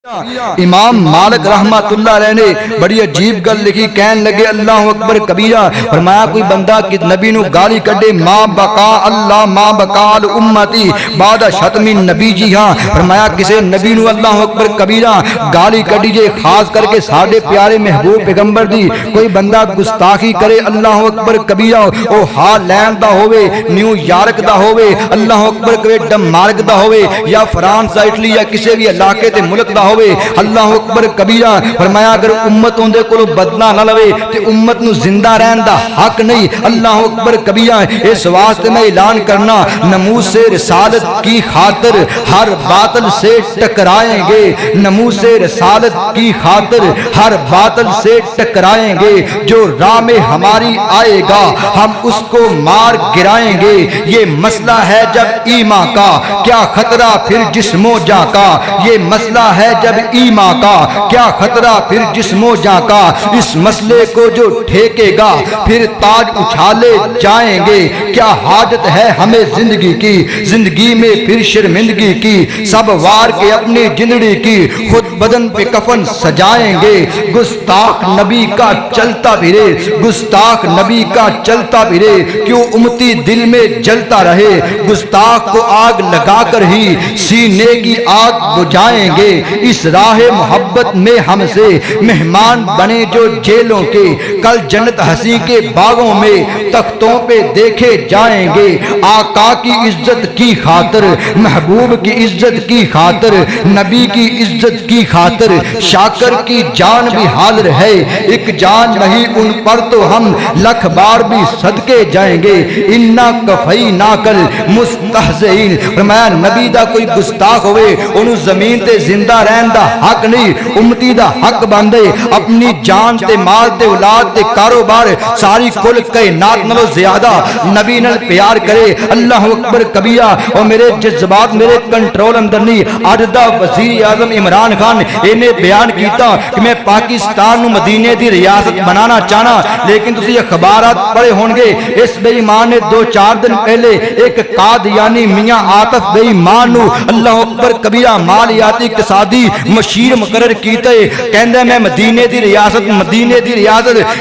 امام مالک رحمت اللہ علیہ نے بڑی عجیب گل لکھی، کہن لگے اللہ اکبر کبیرہ، فرمایا کوئی بندہ کہ نبی نو گالی کڈے ما بقا اللہ ما بقا امتی بعد شتم نبی جی، ہاں فرمایا کسے نبی نو اللہ اکبر کبیرہ گالی کڈی جے، خاص کر کے ساڈے پیارے محبوب پیغمبر دی کوئی بندہ گستاخی کرے اللہ اکبر کبیرہ، او ہالینڈ دا ہوئے، نیو یارک دا ہوئے، اللہ اکبر کبے ڈنمارک دا ہوئے، یا فرانس اٹلی یا کسی بھی علاقے تے ملک دا ہوئے، اللہ اکبر کبیرہ، فرمایا اگر امت اندے کو بدلا نہ لوے تے امت نو زندہ رہن دا حق نہیں، اللہ اکبر کبیرہ۔ اس واسطے میں اعلان کرنا نموز سے رسالت کی خاطر ہر باطل سے ٹکرائیں گے، نموز سے رسالت کی خاطر ہر باطل سے ٹکرائیں گے، جو راہ میں ہماری آئے گا ہم اس کو مار گرائیں گے، یہ مسئلہ ہے جب ایمان کا کیا خطرہ پھر جسم و جاں کا، یہ مسئلہ ہے جب ایمان کا کیا خطرہ پھر جسم و جاں کا، اس مسئلے کو جو ٹھیکے گا پھر تاج اچھالے جائیں گے، کیا حاجت ہے ہمیں زندگی کی، زندگی میں پھر شرمندگی کی، سب وار کے اپنی جندڑی کی خود بدن پہ کفن سجائیں گے، گستاخ نبی کا چلتا پھرے، گستاخ نبی کا چلتا پھرے، کیوں امتی دل میں جلتا رہے، گستاخ کو آگ لگا کر ہی سینے کی آگ بجھائیں گے، اس راہ محبت میں ہم سے مہمان بنے جو جیلوں کے، کل جنت ہنسی کے باغوں میں تختوں پہ دیکھے جائیں گے، آقا کی عزت کی خاطر، محبوب کی عزت کی خاطر، نبی کی عزت کی خاطر، شاکر کی جان بھی حاضر ہے، ایک جان نہیں ان پر تو ہم لکھ بار بھی صدقے جائیں گے، انا کفیناکل مستہزئین، فرمایا نبی دا کوئی گستاخ ہوئے انہوں زمین تے زندہ رہن دا حق نہیں، امتی دا حق باندے اپنی جان تے مال تے اولاد تے کاروبار ساری کل کائنات نالوں زیادہ نبی نال پیار کرے، اللہ اکبر کبیرہ۔ اور میرے جذبات میرے کنٹرول اندر نہیں، اج دا وزیر اعظم عمران خان انہیں بیان کیتا کہ میں پاکستان نو مدینے دی ریاست بنانا چاہنا، لیکن تسی اخبارات پڑھے ہون گے اس بے ایمان نے 2-4 دن پہلے ایک قادیانی میاں عاطف بے ایمان نو اللہ اکبر کبیرہ مالیاتی اقتصادی مشیر مقرر کیتے، کہندے میں مدینے دی ریاست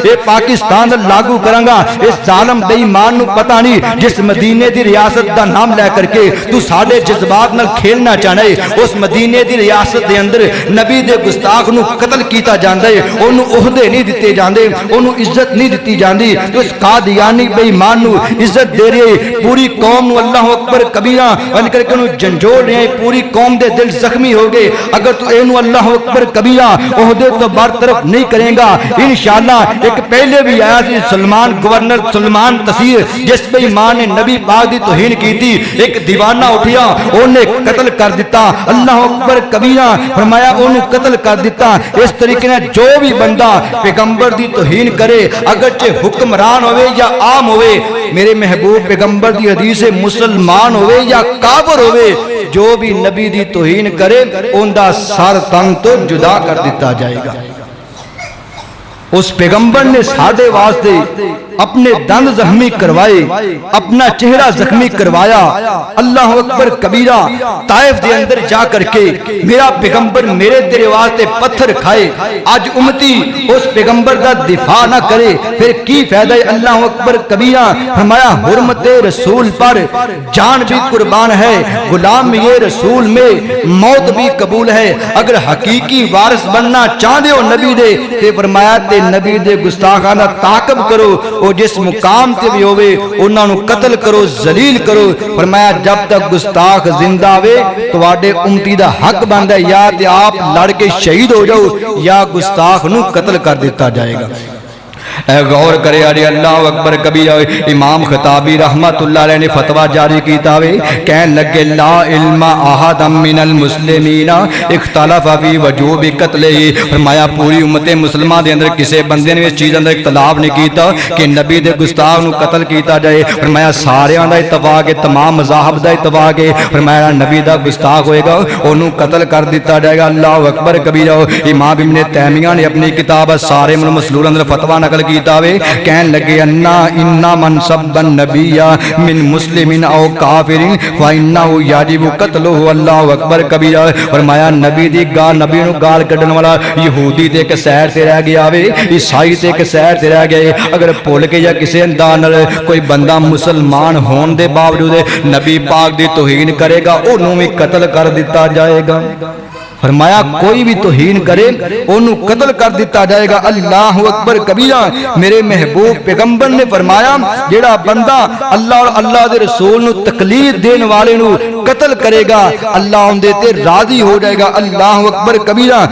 اے پاکستان لاگو کرانگا، اس ظالم بے ایمان نو پتہ نہیں جس مدینے دی ریاست دا نام لے کر کے تو ساڑھے جذبات نال کھیلنا چاہنا ہے، اس مدینے دی ریاست دے اندر نبی دے گستاخ نو قتل کیتا جاندہ ہے، انہوں عہدے نہیں دیتے جاندے، انہوں عزت نہیں دیتی جاندی، تو اس قادیانی بے ایمان نو عزت دے رہے، پوری قوم نو اللہ اکبر کبیرہ ان کر کے انہوں جنجوڑ رہے ہیں، پوری قوم دے دل زخمی ہو گئے، اگر تو اینو اللہ اکبر کبیرہ عہدے تو برطرف نہیں کریں گا انشاءاللہ۔ ایک پہلے بھی آیا تھی سلمان گورنر سلمان تصیر، جس بے ایمان نے نبی پاک دی توہین کی تھی، ایک دیوانہ اٹھیا انہیں قتل کر دیتا، اللہ اکبر کبیرہ، فرمایا انہوں قتل کر دیتا۔ اس طریقے نے جو بھی بندہ پیغمبر دی توہین کرے، اگرچہ حکمران ہوئے یا عام ہوئے، میرے محبوب پیغمبر دی حدیث مسلمان ہوئے یا کافر ہوئے، جو بھی نبی دی توہین کرے ان دا سر تن تو جدا کر دیتا جائے گا۔ اس پیغمبر نے ساڑھے واسطے اپنے دند زخمی کروائے، اپنا چہرہ زخمی کروایا، اللہ اکبر کبیرہ، طائف دے اندر جا کر کے میرا پیغمبر میرے تیرے واسطے پتھر کھائے، آج امتی اس پیغمبر دا دفاع نہ کرے پھر کی فائدہ ہے، اللہ اکبر کبیرہ۔ فرمایا حرمت رسول پر جان بھی قربان ہے، غلام یہ رسول میں موت بھی قبول ہے، اگر حقیقی وارث بننا چاہتے ہو نبی دے تے فرمایا تے نبی دے گستاخانہ تعاقب کرو، اور جس مقام تے بھی ہوئے انہاں نو قتل کرو، ذلیل کرو، فرمایا جب تک گستاخ زندہ ہوئے تو آڈے امتی دا حق بندہ یا تے آپ لڑ کے شہید ہو جاؤ یا گستاخ نو قتل کر دیتا جائے گا۔ اے غور کرے آرے اللہ اکبر کبیرہ۔ امام خطابی رحمت اللہ علیہ نے فتوہ جاری کیتا ہوئے کہن لگے لا علم احد من المسلمین اختلاف فی وجوب قتل، فرمایا پوری امت مسلمہ دے اندر کسے بندے نے اس چیز اندر اختلاف نہیں کیتا کہ نبی دے گستاخ نو قتل کیتا جائے، فرمایا سارے دا اتفاق ہے، تمام مذاہب دا اتفاق ہے، فرمایا نبی دا گستاخ ہوئے گا انہوں قتل کر دیتا جائے گا، اللہ اکبر کبیرہ۔ امام ابن تیمیہ نے اپنی کتاب سارم المسلول اندر فتوہ نقل کیتا وے کہن لگے انا من سب النبی من مسلم او کافر فانه یجب قتله اللہ اکبر کبیرہ فرمایا نبی دی گال نبی نو گال کڈن والا یہودی تے ایک سیر تے رہ گیا وے عیسائی تے ایک سیر تے رہ گئے اگر بھول کے یا کسی انداز نال کوئی بندہ مسلمان ہون دے باوجود نبی پاک دی توہین کرے گا انہوں بھی قتل کر دیتا جائے گا فرمایا کوئی بھی توہین کرے انہوں قتل کر دیتا جائے گا اللہ اکبر کبیرہ میرے محبوب پیغمبر نے فرمایا جیڑا بندہ اللہ اور اللہ دے رسول نو تکلیف دین والے نو قتل کرے گا اللہ ان دے تے راضی ہو جائے گا اللہ اکبر کبیرہ